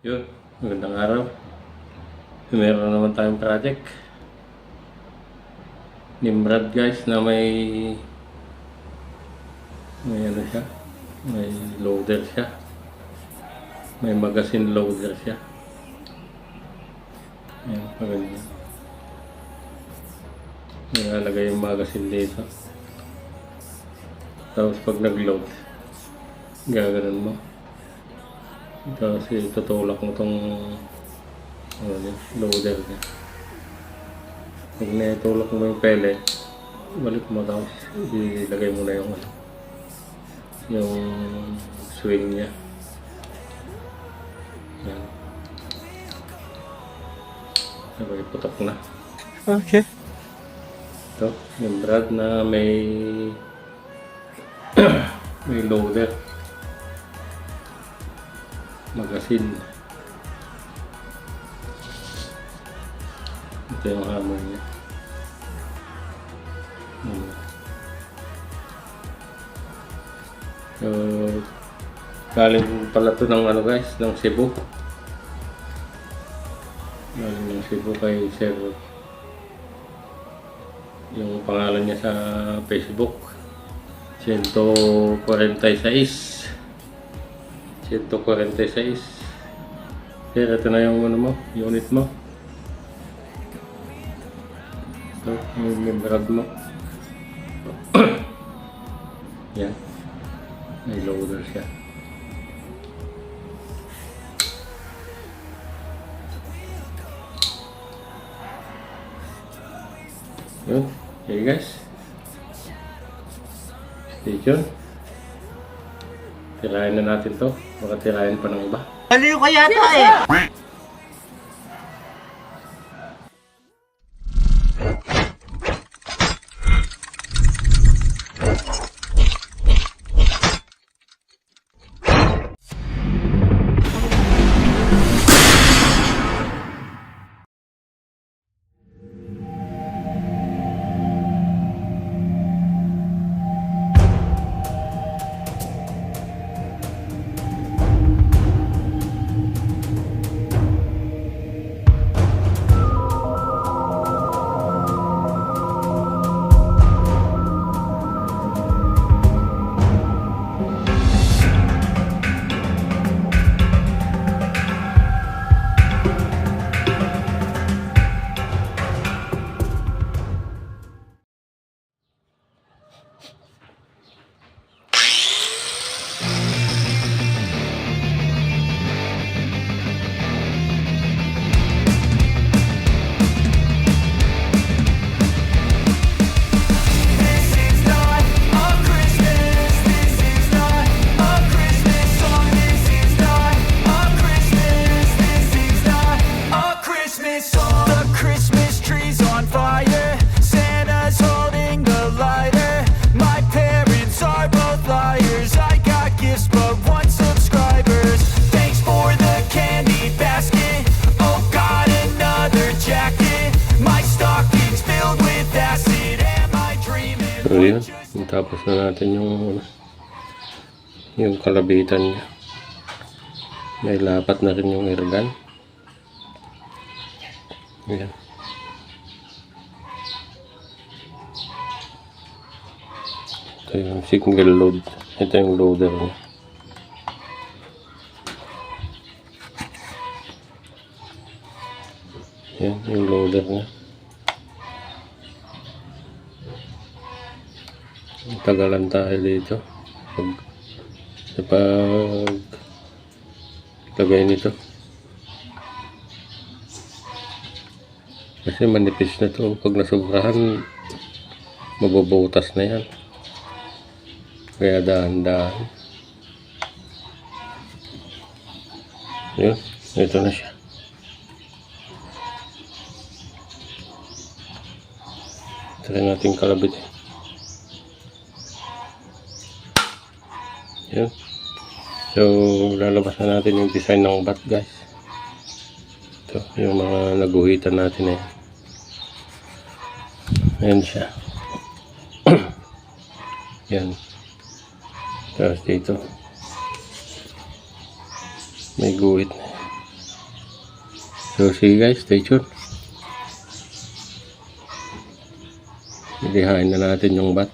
Yun, magandang araw. Meron naman tayong project. Nimrod guys na may ano siya, may loader siya. May magazine loader siya. Ayan, maganda. Nilalagay yung magazine dito. Tapos pag nag-load, gaganon mo. Tapos itutulak mo itong loader niya. Pag naitulak mo yung pellet, balik mo tapos ilagay mo na yung swing niya. Yan. Sabay putok na. Okay. Ito, yung brad na may may loader. Magazine. Ito yung hammer niya. So, galing pala ito ng guys, ng Cebu. Galing ng Cebu kay Sir. Yung pangalan niya sa Facebook, 146. 146. Sir, ito na yung unit mo. Ito, yung membrane mo. Yan. May loader siya. Yun. Okay guys. Stay tuned. Tirahin na natin to. Baka tirahin pa ng iba. Aliw ka yata eh! So yun, tapos na natin yung kalabitan niya. May lapat na rin yung airgun. Ayan. Ito yung single load. Ito yung loader niya. Ayan, yung loader niya. Tagalan tayo dito pag lagay nito kasi manipis na to. Pag nasobrahan mabubutas na yan, kaya dahan-dahan. Yun, ito na siya. Try natin kalabit. Yun. So, lalabas na natin yung design ng bat guys. Ito, yung mga naguhitan natin eh. Ayan siya. Yan. Tapos dito may guhit na. So sige guys, stay tuned. Ilihain na natin yung bat.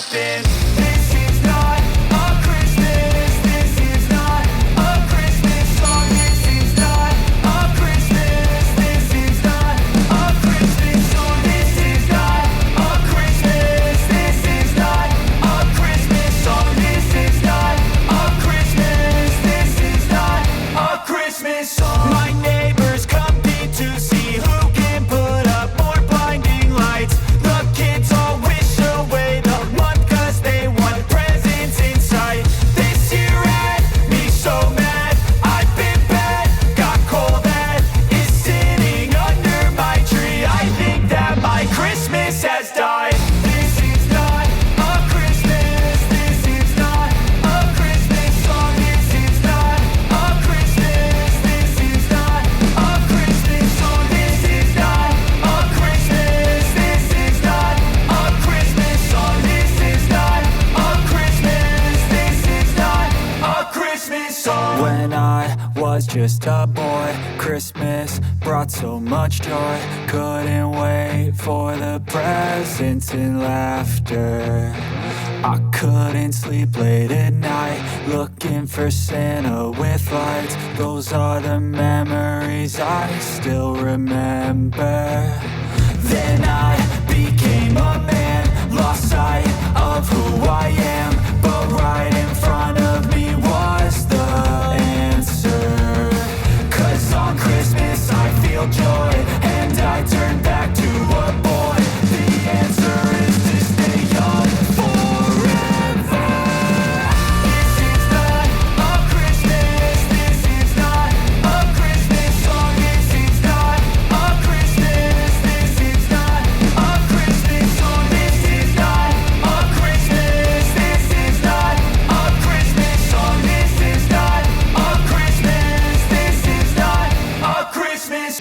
This is not a Christmas. This is not a Christmas song. This is not a Christmas. This is not a Christmas song. This is not a Christmas. This is not a Christmas song. This is not a Christmas. This is not a Christmas song. My neighbors compete to see who can put up more blinding lights. The kids all wish away the month 'cause they want presents in sight. This year had me so mad. I've been bad, got coal that is sitting under my tree. I think that my Christmas has died. This is not a Christmas. This is not a Christmas song. This is not a Christmas. This is not a Christmas song. This is not a Christmas. This is not a Christmas song. This is not a Christmas. This is not a Christmas song. When I was just a boy, Christmas brought so much joy. Couldn't wait for the presents and laughter. I couldn't sleep late at night, looking for Santa with lights. Those are the memories I still remember. Then I became a man, lost sight of who I am. But right in front of me was the answer. 'Cause on Christmas I feel joy, and I turn back to a boy. The answer is to stay young forever. This is not a Christmas. This is not a Christmas song. This is not a Christmas. This is not a Christmas song. This is not a Christmas. This is not a Christmas song. This is not a Christmas. This is not a Christmas.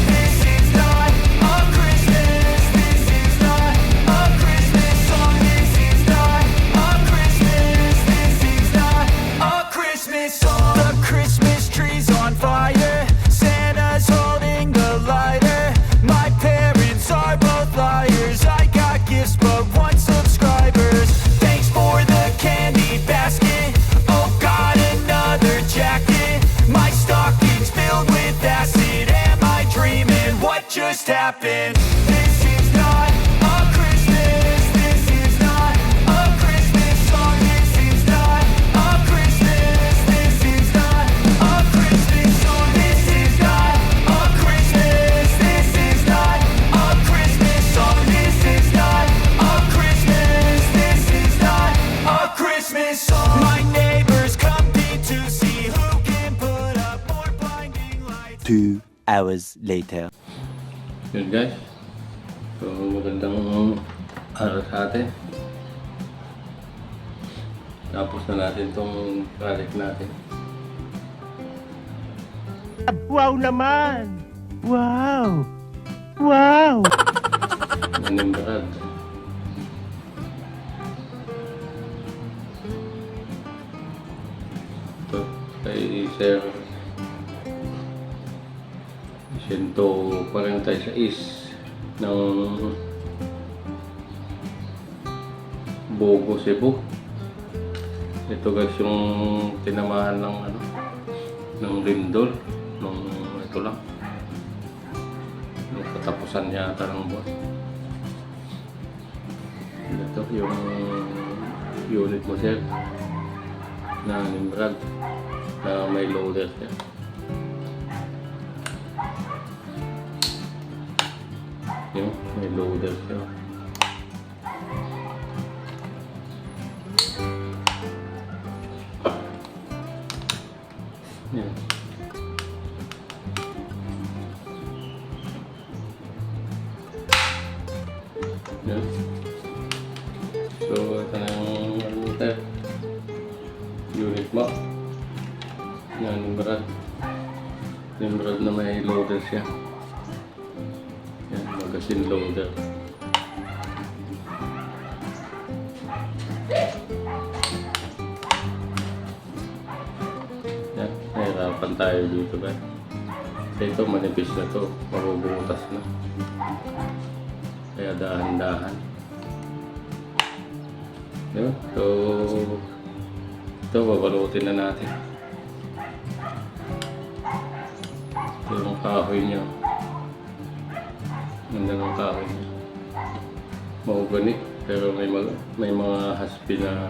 This is not a Christmas. This is not a Christmas song. This is not a Christmas. This is not a Christmas song. The Christmas tree's on fire. Santa's holding the lighter. My parents are both liars. I got gifts but one subscribers. Thanks for the candy basket. Oh, got another jacket. My stocking's filled with acid. Am I dreaming? What just happened? This is not a Christmas. This is not a Christmas song. This is not a Christmas. This is not a Christmas song. This is not a Christmas. This is not a Christmas song. This is not a Christmas. This is not a Christmas song. My neighbors compete to see who can put up more blinding lights. 2 hours later. Yun guys. So magandang araw sa atin. Tapos na natin tong project natin. Wow naman! Wow! Wow! Nanimbarad. Ito kay Sir 146 ng Bogo, Cebu. Ito guys yung tinamahan ng ng lindol nung ito lang nung katapusan yata ng buwan. Ito yung unit mo sir na Nimbrad na may loader siya. Yung may loader siya. Yan. Yan. So ito na yung unit mo. Yan, Nimrod. Nimrod na may loader siya. Yan, magazine loader. Yan, nahirapan tayo dito ba? Kasi ito, manipis na to. Mabubutas na. Kaya dahan-dahan. Yun, so ito, babalutin na natin. Ito yung kahoy niya. Ganda ng kahoy niya. Mahogany, pero may mga haspi na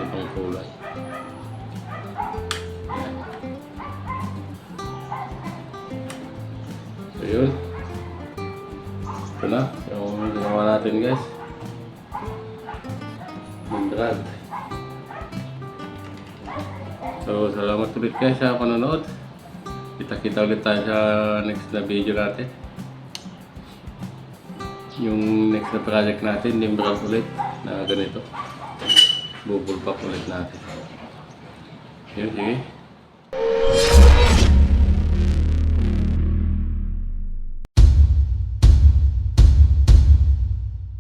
ibang kulay. Yan. So yun. Ito na, yung ginawa natin guys. Mandrad. So, salamat ulit guys sa panonood. Kita-kita ulit tayo sa next na video natin. Yung next na project natin, Nimrod ulit na ganito. Bullpup ulit natin. Yun, sige.